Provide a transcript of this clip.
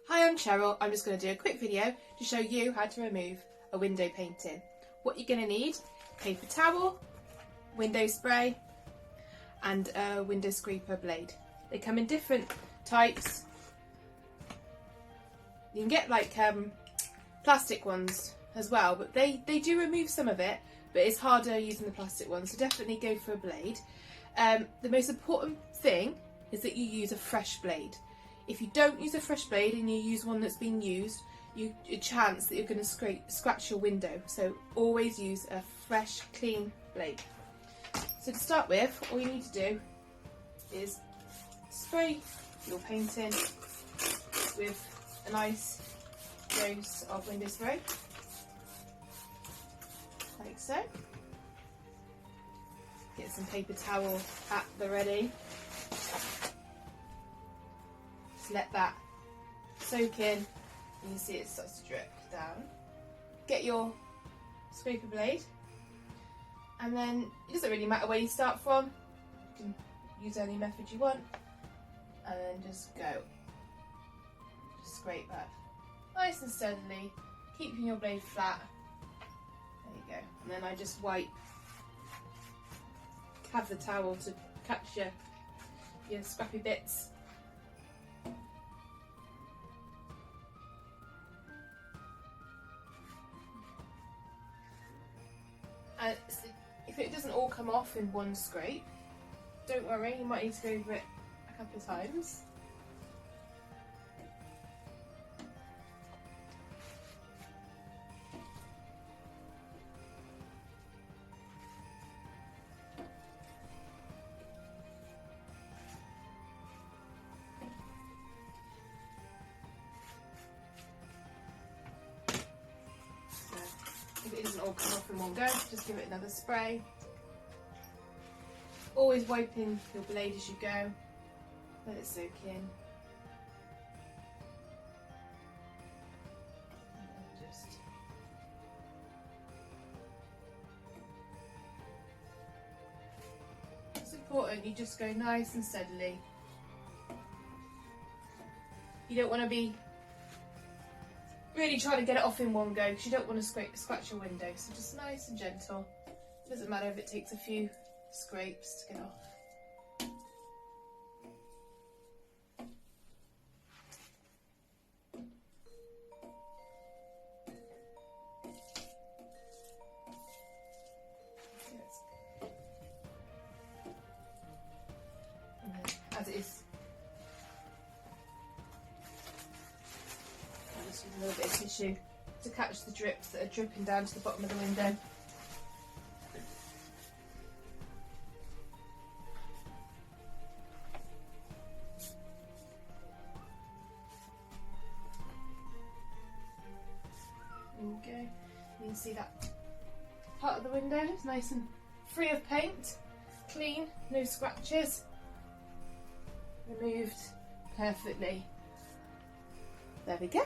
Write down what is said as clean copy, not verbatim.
Hi, I'm Cheryl. I'm just going to do a quick video to show you how to remove a window painting. What you're going to need: paper towel, window spray and a window scraper blade. They come in different types. You can get like plastic ones as well, but they do remove some of it, but it's harder using the plastic ones, so definitely go for a blade. The most important thing is that you use a fresh blade. If you don't use a fresh blade and you use one that's been used, a chance that you're going to scratch your window. So always use a fresh, clean blade. So to start with, all you need to do is spray your painting with a nice dose of window spray, like so. Get some paper towel at the ready. Let that soak in, and you see it starts to drip down. Get your scraper blade, and then it doesn't really matter where you start from, you can use any method you want, and then just scrape up nice and steadily, keeping your blade flat. There you go. And then I just have the towel to catch your scrappy bits. And if it doesn't all come off in one scrape, don't worry, you might need to go over it a couple of times. If it doesn't all come off in one go, just give it another spray. Always wiping your blade as you go, let it soak in. And then it's important you just go nice and steadily. You don't want to be really trying to get it off in one go, because you don't want to scratch your window, so just nice and gentle. It doesn't matter if it takes a few scrapes to get off. And then, as it is, a little bit of tissue to catch the drips that are dripping down to the bottom of the window. There we go. You can see that part of the window is nice and free of paint, clean, no scratches, removed perfectly. There we go.